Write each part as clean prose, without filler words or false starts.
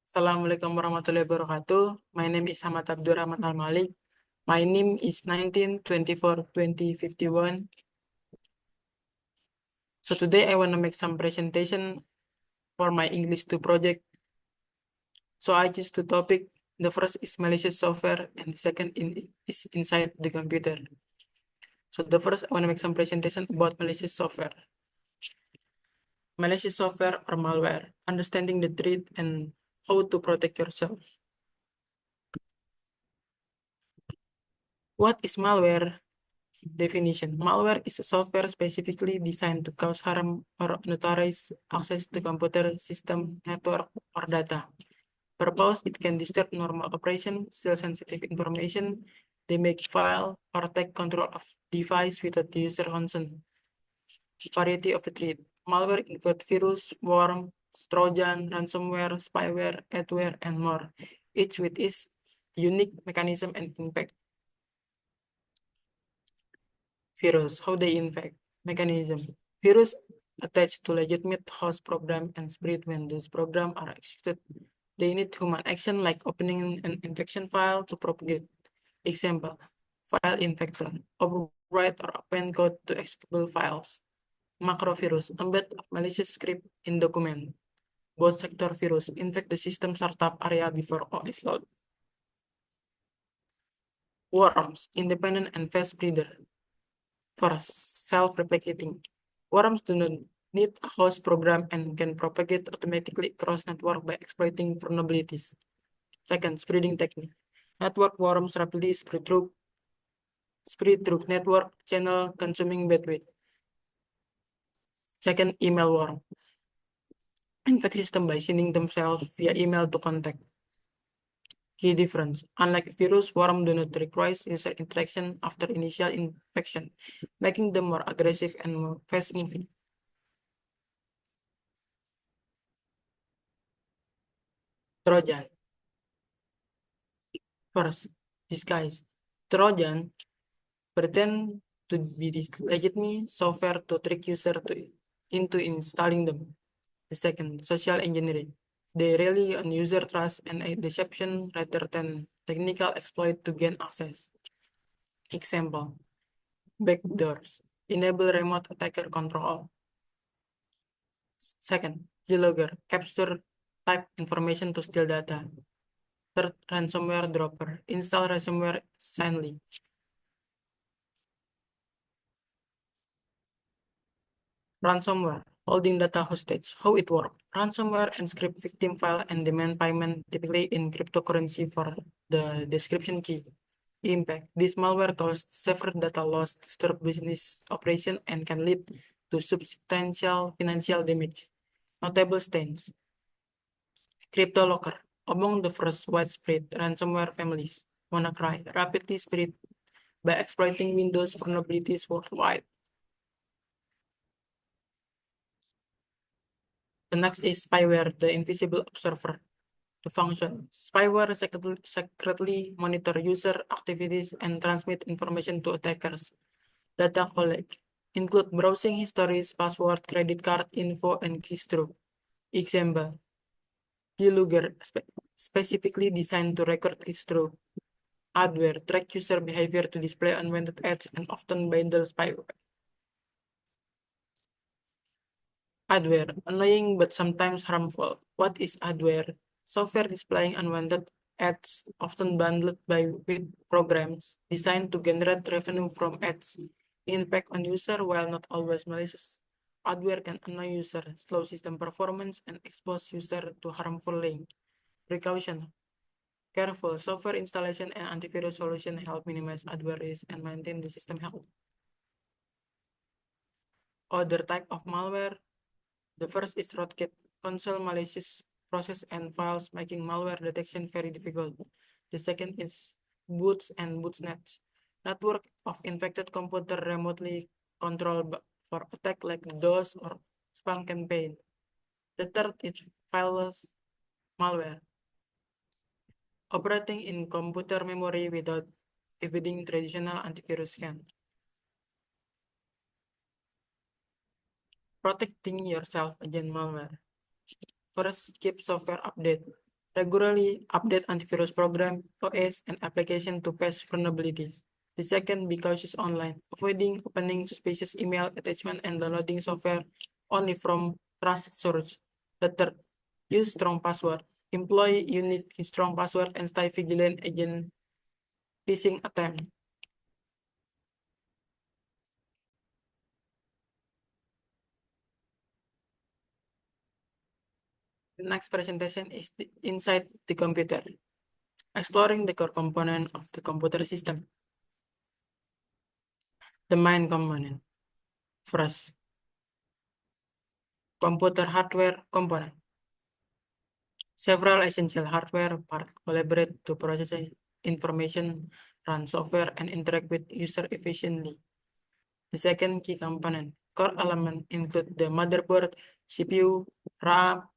Assalamualaikum warahmatullahi wabarakatuh. My name is Ahmad Abdurrahman Al-Malik. My name is 1924-2051. So today I want to make some presentation for my English 2 project. So I choose two topic. The first is malicious software and the second is inside the computer. So the first I want to make some presentation about malicious software. Malicious software or malware, understanding the threat and how to protect yourself. What is malware? Definition: malware is a software specifically designed to cause harm or unauthorized access to computer system, network, or data. Purpose: it can disturb normal operation, steal sensitive information, damage file, or take control of device without the user consent. Variety of the threat: malware include virus, worm, trojan, ransomware, spyware, adware, and more, each with its unique mechanism and impact. Virus, how they infect. Mechanism: virus attach to legitimate host program and spread when those programs are executed. They need human action like opening an infection file to propagate. Example: file infector, overwrite or append code to executable files. Macrovirus, embed malicious script in document. Both sector virus, infect the system startup area before OS load. Worms, independent and fast breeder. First, self-replicating. Worms do not need a host program and can propagate automatically across network by exploiting vulnerabilities. Second, spreading technique. Network worms rapidly spread through network channel consuming bandwidth. Second, email worm. Infect system by sending themselves via email to contact. Key difference: unlike virus, worms do not require user interaction after initial infection, making them more aggressive and more fast-moving. Trojan. First, disguise. Trojan pretend to be this legitimate software to trick into installing them. The second, social engineering. They rely on user trust and a deception rather than technical exploit to gain access. Example: backdoors enable remote attacker control. Second, keylogger capture type information to steal data. Third, ransomware dropper install ransomware silently. Ransomware, holding data hostage. How it works? Ransomware encrypt victim file and demand payment, typically in cryptocurrency for the description key. Impact: this malware causes severe data loss, disturb business operation, and can lead to substantial financial damage. Notable stains: CryptoLocker, among the first widespread ransomware families. WannaCry, rapidly spread by exploiting Windows vulnerabilities worldwide. The next is spyware, the invisible observer. The function: spyware secretly monitor user activities and transmit information to attackers. Data collect include browsing histories, password, credit card info, and keystroke. Example: keylogger specifically designed to record keystroke. Adware track user behavior to display unwanted ads and often bundle spyware. Adware, annoying but sometimes harmful. What is adware? Software displaying unwanted ads, often bundled with programs designed to generate revenue from ads. Impact on user, while not always malicious, adware can annoy user, slow system performance, and expose user to harmful link. Precaution: careful software installation and antivirus solution help minimize adware risk and maintain the system health. Other type of malware. The first is rootkit, console malicious process and files, making malware detection very difficult. The second is boots and bootsnets, network of infected computer remotely controlled for attack like DOS or spam campaign. The third is fileless malware, operating in computer memory without evading traditional antivirus scan. Protecting yourself against malware. First, keep software update regularly update antivirus program, OS, and application to patch vulnerabilities. The second, be cautious online, avoiding opening suspicious email attachment and downloading software only from trusted source. The third, use strong password, employ unique strong password, and stay vigilant against phishing attempt. The next presentation is inside the computer, exploring the core component of the computer system. The main component. First, computer hardware component. Several essential hardware parts collaborate to process information, run software, and interact with user efficiently. The second key component, core element, include the motherboard, CPU, RAM,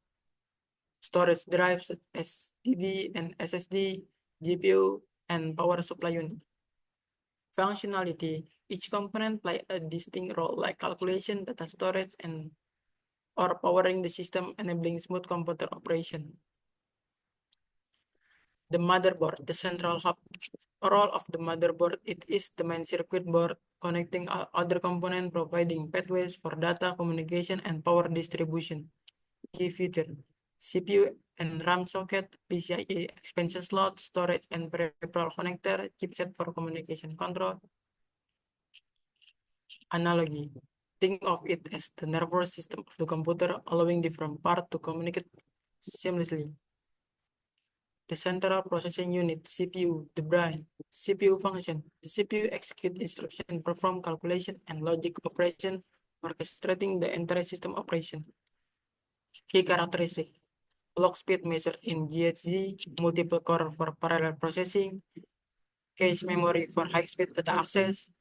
storage drives such as DD and SSD, GPU, and power supply unit. Functionality, each component play a distinct role like calculation, data storage, and or powering the system, enabling smooth computer operation. The motherboard, the central hub. Role of the motherboard, it is the main circuit board connecting other components, providing pathways for data communication and power distribution. Key feature, CPU and RAM socket, PCIe expansion slot, storage and peripheral connector, chipset for communication control. Analogy, think of it as the nervous system of the computer, allowing different parts to communicate seamlessly. The central processing unit, CPU, the brain. CPU function. The CPU execute instruction, perform calculation and logic operation, orchestrating the entire system operation. Key characteristic. Clock speed measured in GHz, multiple core for parallel processing, cache memory for high-speed data access.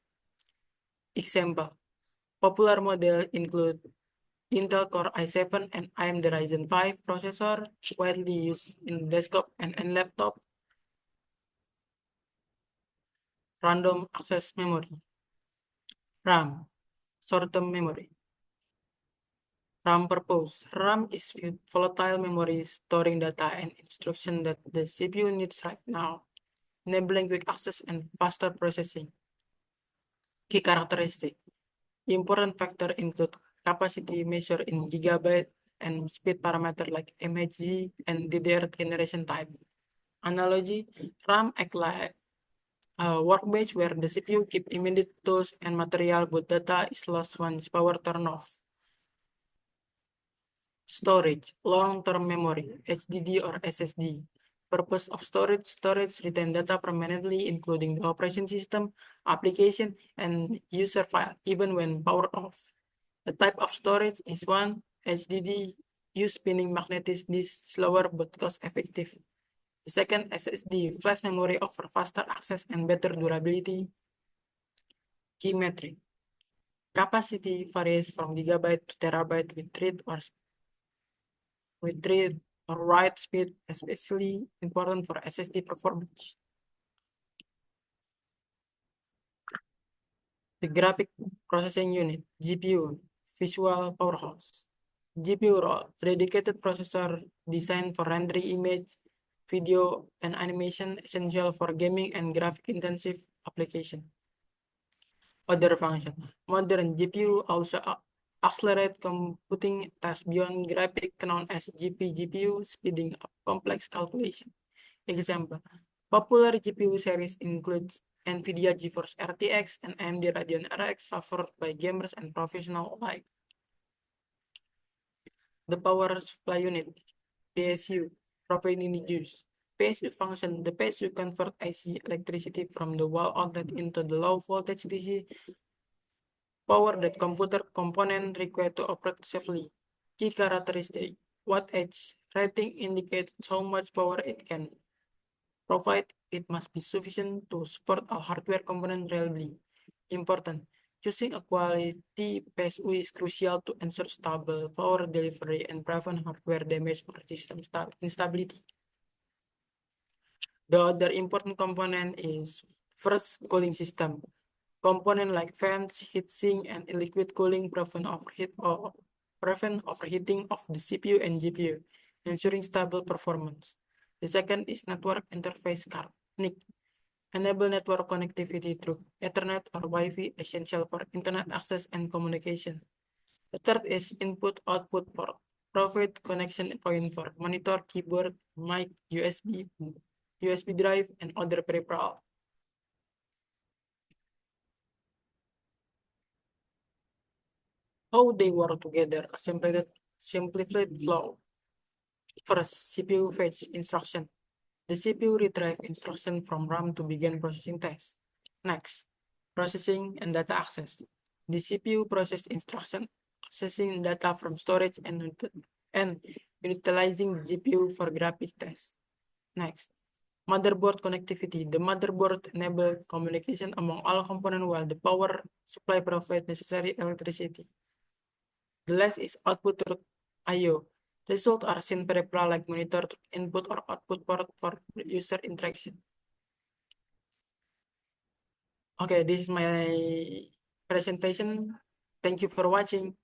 Example. Popular model include Intel Core i7 and AMD Ryzen 5 processor, widely used in desktop and in laptop. Random access memory. RAM, short-term memory. RAM purpose. RAM is volatile memory storing data and instruction that the CPU needs right now, enabling quick access and faster processing. Key characteristic. Important factor include capacity measured in gigabyte and speed parameter like MHz and DDR generation time. Analogy, RAM act like a workbench where the CPU keep immediate tools and material, but data is lost once power turn off. Storage, long-term memory, HDD or SSD. Purpose of storage retain data permanently, including the operation system, application, and user file, even when power off. The type of storage is one, HDD, use spinning magnetic disk, slower but cost-effective. The second, SSD, flash memory offer faster access and better durability. Key metric. Capacity varies from gigabyte to terabyte with read or write speed, especially important for SSD performance. The graphic processing unit, GPU, visual powerhouse. GPU role, dedicated processor designed for rendering image, video, and animation, essential for gaming and graphic-intensive application. Other function. Modern GPU also accelerate computing tasks beyond graphic known as GPGPU, speeding up complex calculation. Example, popular GPU series includes NVIDIA GeForce RTX and AMD Radeon RX, favored by gamers and professionals alike. The power supply unit, PSU, providing the use. PSU function, the PSU convert IC electricity from the wall outlet into the low voltage DC power that computer component required to operate safely. Key characteristic, wattage rating indicates how much power it can provide. It must be sufficient to support all hardware component reliably. Important. Choosing a quality PSU is crucial to ensure stable power delivery and prevent hardware damage or system instability. The other important component is first cooling system. Component like fans, heatsink, and liquid cooling prevent overheating of the CPU and GPU, ensuring stable performance. The second is network interface card, NIC. Enable network connectivity through Ethernet or Wi-Fi, essential for internet access and communication. The third is input-output port. Provide connection point for monitor, keyboard, mic, USB drive, and other peripheral. How they work together, a simplified flow. First, CPU fetch instruction. The CPU retrieve instruction from RAM to begin processing tasks. Next, processing and data access. The CPU process instruction, accessing data from storage and utilizing the GPU for graphic tests. Next, motherboard connectivity. The motherboard enable communication among all components while the power supply provides necessary electricity. The last is output through I/O. Results are seen peripheral like monitor input or output port for user interaction. Okay, this is my presentation. Thank you for watching.